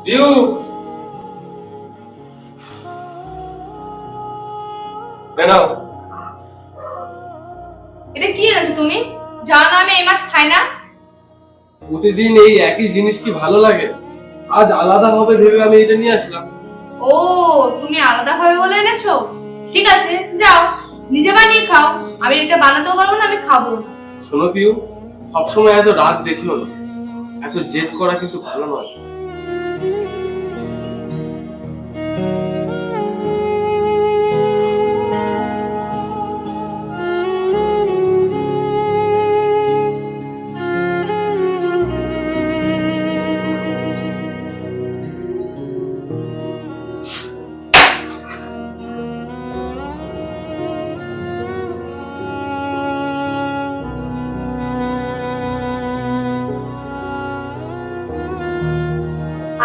পিউ, বেনাও। এটা কি এনেছো তুমি? জানো না আমি এই মাছ খাই না। প্রতিদিন এই একই জিনিস কি ভালো লাগে? আজ আলাদা হবে ভেবে আমি এটা নিয়ে আসলাম। ও, তুমি আলাদা হবে বলে এনেছো? ঠিক আছে, যাও নিজে বানিয়ে খাও। আমি এটা বানাতেও পারবো না, আমি খাবো না। শোনো পিউ, সবসময় এত রাগ দেখিও না। এত জেদ করা কিন্তু ভালো নয়।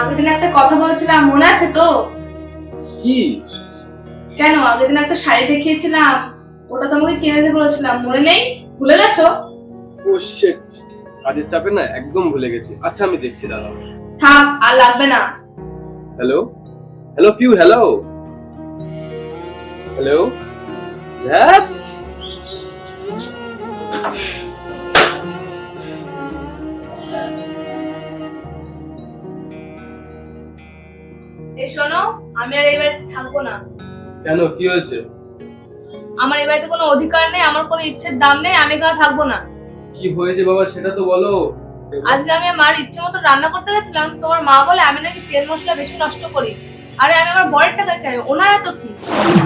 আগের দিন একটা কথা বলেছিলাম, মনে আছে তো? কি? কেন, আগের দিন একটা শাড়ি দেখিয়েছিলাম, ওটা তোমাকে কিনে দিতে বলেছিলাম, মনে নেই? ভুলে গেছো? ও শিট, কাজের চাপে না একদম ভুলে গেছি। আচ্ছা আমি দেখছি, দাঁড়াও। থাক, আর লাগবে না। Hello hello Piu, hello hello. ধ্যাৎ, এই শোনো, আমি আর এই বাড়িতে থাকবো না। কেন, কি হয়েছে? আমার এই বাড়িতে কোনো অধিকার নেই, আমার কোনো ইচ্ছের দাম নেই, আমি এখানে থাকবো না। কি হয়েছে বাবা, সেটা তো বলো। আজকে আমি আমার ইচ্ছে মতো রান্না করতে গেছিলাম, তোমার মা বলে আমি নাকি তেল মশলা বেশি নষ্ট করি। আরে আমি আমার বরের টাকা খাই, ওনার এত কি?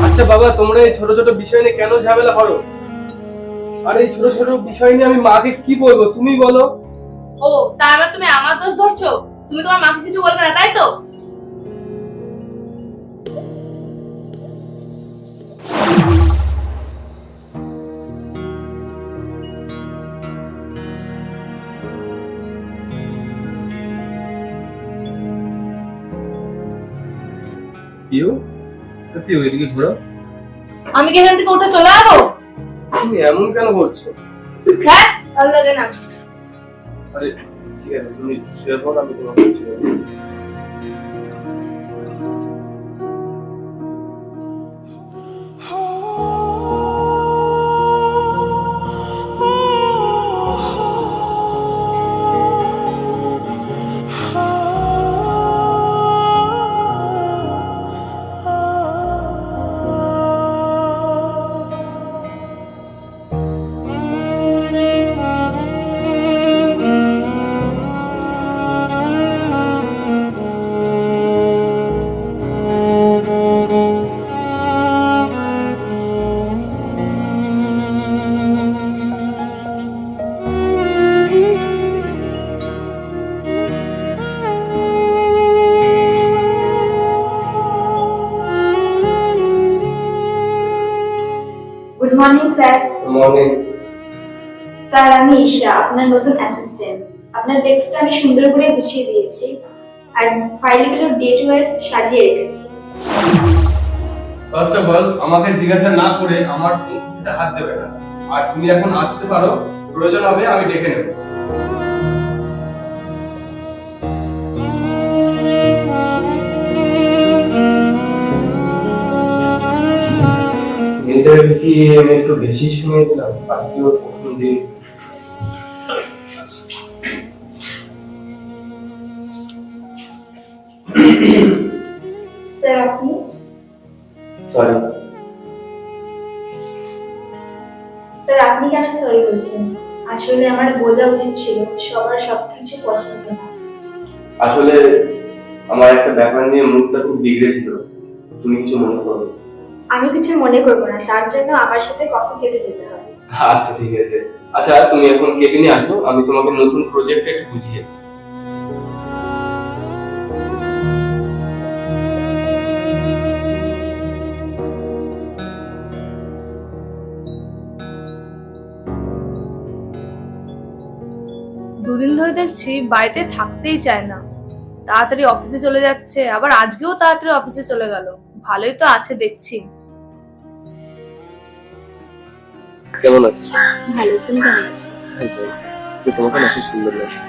আচ্ছা বাবা, তোমরা এই ছোট ছোট বিষয় নিয়ে কেন ঝামেলা করো? আর এই ছোট ছোট বিষয় নিয়ে আমি মাকে কি বলবো, তুমি বলো। ও, তার মানে তুমি আমার দোষ ধরছো? তুমি তোমার মাকে কিছু বলবে না, তাই তো? পিউ, পিউ এদিকে ঘোরো। আমি কি এখান থেকে উঠে চলে যাবো? তুমি এমন কেন করছো? হ্যাঁ, ভালো লাগে না। আরে ঠিক আছে, তুমি শুয়ে পড়ো, আমি তোমাকে কিছু বলবো। Good morning sir. Morning. Sir, আমি ঈশা, আপনার নতুন অ্যাসিস্ট্যান্ট। আপনার ডেস্কটা আমি সুন্দর করে গুছিয়ে দিয়েছি, আর ফাইলগুলো ডেট ওয়াইজ সাজিয়ে রেখেছি। ফার্স্ট অফ অল, আমাকে জিজ্ঞাসা না করে আমার কোনো কিছুতে হাত দেবে না। আর তুমি এখন আসতে পারো, প্রয়োজন হবে আমি ডেকে নেব। ইন্টারভিউ কি আমি একটু বেশি সময় দিলাম? আজকে ওর প্রথম দিন। স্যার, আপনি? সরি। স্যার, আপনি কেন সরি বলছেন? আসলে আমার বোঝা উচিত ছিল, সবার সবকিছু পছন্দ না। আসলে আমার একটা ব্যাপার নিয়ে মুডটা খুব বিগড়েছিল, তুমি কিছু মনে করো না। আমি কিছু মনে করবো না, তার জন্য আমার সাথে কপি কেটে দিতে হবে। আচ্ছা ঠিক আছে। আচ্ছা তুমি এখন কেবিনে আসো, আমি তোমাকে নতুন প্রজেক্ট একটু বুঝিয়ে দিই। দুদিন ধরে দেখছি বাড়িতে থাকতেই চায় না, তাড়াতাড়ি অফিসে চলে যাচ্ছে, আবার আজকেও তাড়াতাড়ি অফিসে চলে গেল। ভালোই তো আছে দেখছি। কেমন আছিস? ভালো, তুমি কেমন আছো? তোমাকে অনেক সুন্দর লাগছে।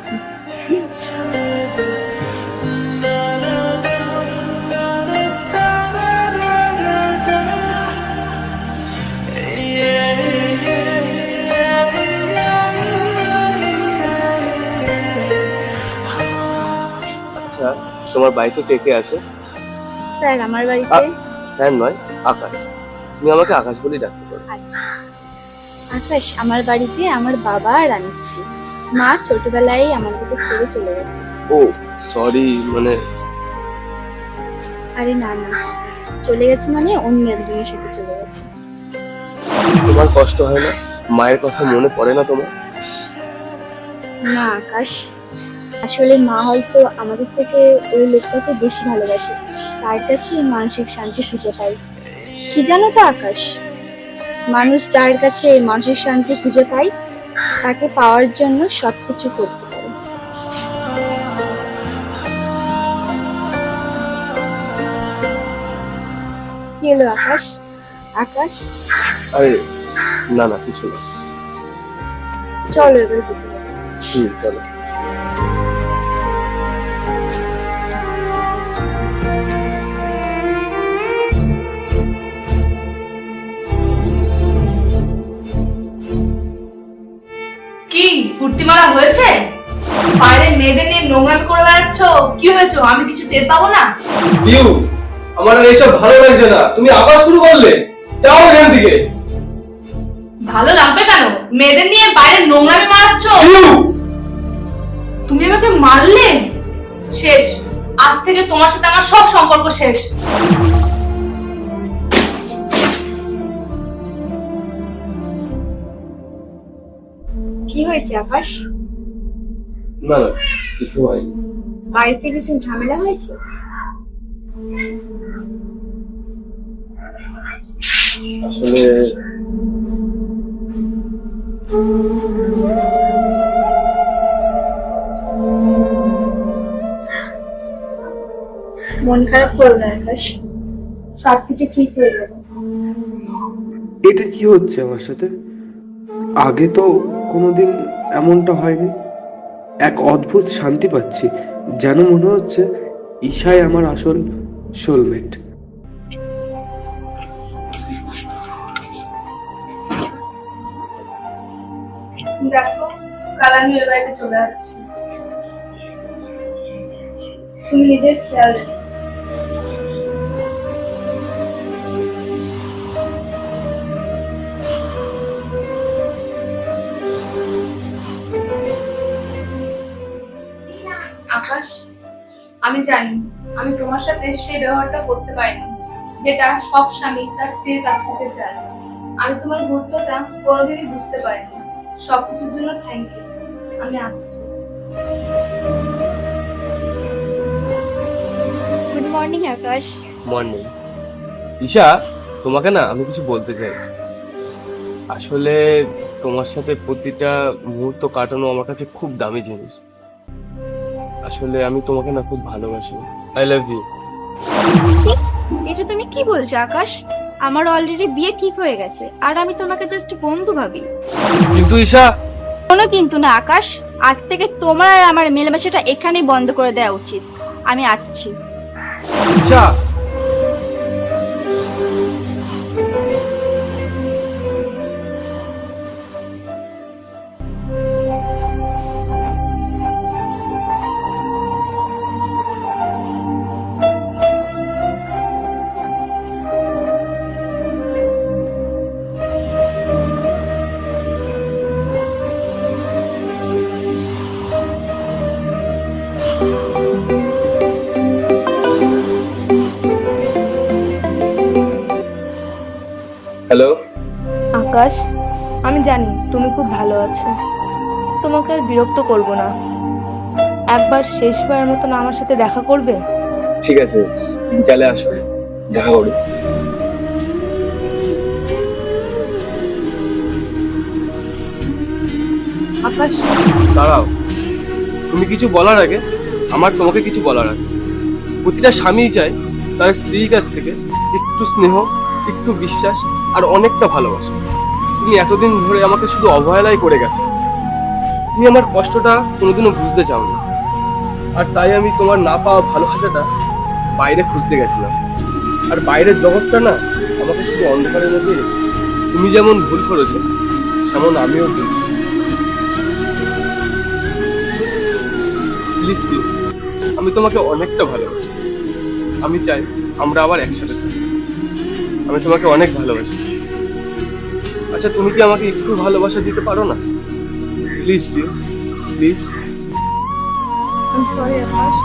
তোমার বাড়িতে কে কে আছে? স্যার আমার বাড়িতে স্যার নয়, আকাশ। তুমি আমাকে আকাশ বলেই ডাকতে পারো। আচ্ছা। আকাশ, আমার বাড়িতে আমার বাবা আর আমি থাকি। মা ছোটবেলায় আমাদেরকে ছেড়ে চলে গেছে। ও সরি, মানে আরে না না, চলে গেছে মানে অন্য একজনের সাথে চলে গেছে। তোমার কষ্ট হয় না? মায়ের কথা মনে পড়ে না তোমার? না আকাশ, আসলে মা হয়তো আমাদের থেকে ওই লোকটাকে বেশি ভালোবাসে, তার কাছে মানসিক শান্তি খুঁজে পাই। কি জানো তো আকাশ, মানুষ যার কাছে মানসিক শান্তি খুঁজে পায় তাকে পাওয়ার জন্য সবকিছু করতে পারে। কি হলো আকাশ? আকাশ, আরে না না, কিছু না। চলো এবার যেতে হবে। চলো। কি ফুর্তি মারা হয়েছে? বাইরে মেয়েদের নিয়ে নোংরামি করে বেড়াচ্ছ, কি হয়েছে? আমি কিছু টের পাবো না? পিউ, আমার আর এইসব ভালো লাগছে না। তুমি আবার শুরু করলে, যাও এখান থেকে। ভালো লাগবে কেন? মেয়েদের নিয়ে বাইরে নোংরামি মারাচ্ছ। পিউ, তুমি আমাকে মারলে? শেষ, আজ থেকে তোমার সাথে আমার সব সম্পর্ক শেষ। কি হয়েছে আকাশ? না না, কিছু হয়নি। বাড়িতে কিছু ঝামেলা হয়েছে? আসলে মন খারাপ করো না আকাশ, সবকিছু ঠিক হয়ে যাবে। এটা কি হচ্ছে আমার সাথে? আগে তো কোনোদিন এমনটা হয়নি। এক অদ্ভুত শান্তি পাচ্ছি, যেন মনে হচ্ছে ঈশাই আমার আসল সোলমেট। দেখো, কাল আমি ওই বাড়িতে চলে যাচ্ছি। তুমি নিজের খেয়াল রেখো। আকাশ, আমি জানি আমি তোমার সাথে সেই ব্যবহারটা করতে পারিনি যেটা সব স্বামী তার স্ত্রীর কাছ থেকে চায়। আমি তোমার গুরুত্বটা কোনোদিনই বুঝতে পারিনি। সবকিছুর জন্য থ্যাংক ইউ। আমি আসছি। Good morning Akash. Morning. Isha, তোমাকে না আমি কিছু বলতে চাই। আসলে তোমার সাথে প্রতিটা মুহূর্ত কাটানো আমার কাছে খুব দামি জিনিস। আসলে আমি তোমাকে না খুব ভালোবাসি। I love you. এটা তুমি কি বলছো আকাশ? আমার অলরেডি বিয়ে ঠিক হয়ে গেছে আর আমি তোমাকে জাস্ট বন্ধু ভাবি। কিন্তু ঈশা, কোনো কিন্তু না আকাশ, আজ থেকে তোমার আর আমার মেলামেশাটা এখানেই বন্ধ করে দেওয়া উচিত। আমি আসছি। ঈশা, হ্যালো। আকাশ, আমি জানি তুমি খুব ভালো আছো, তোমাকে আর বিরক্ত করব না। একবার শেষবারের মতন আমার সাথে দেখা করবে? ঠিক আছে, বিকালে আসো, দেখা করি। আকাশ, দাঁড়াও, তুমি কিছু বলার আগে আমার তোমাকে কিছু বলার আছে। প্রতিটা স্বামীই চায় তার স্ত্রীর কাছ থেকে একটু স্নেহ, একটু বিশ্বাস আর অনেকটা ভালোবাসা। তুমি এতদিন ধরে আমাকে শুধু অবহেলাই করে গেছো। তুমি আমার কষ্টটা কোনোদিনও বুঝতে চাওনি, আর তাই আমি তোমার না পাওয়া ভালোবাসাটা বাইরে খুঁজতে গেছিলাম। আর বাইরের জগৎটা না আমাকে শুধু অন্ধকারের মধ্যে রেখেছে। তুমি যেমন ভুল করেছো, তেমন আমিও ভুল। প্লিজ প্লিজ আমি তোমাকে অনেকটা ভালোবাসি। আমি চাই আমরা আবার একসাথে থাকি। আমি তোমাকে অনেক ভালোবাসি। আচ্ছা, তুমি কি আমাকে একটু ভালোবাসা দিতে পারো না? Please please please. I am sorry Akash,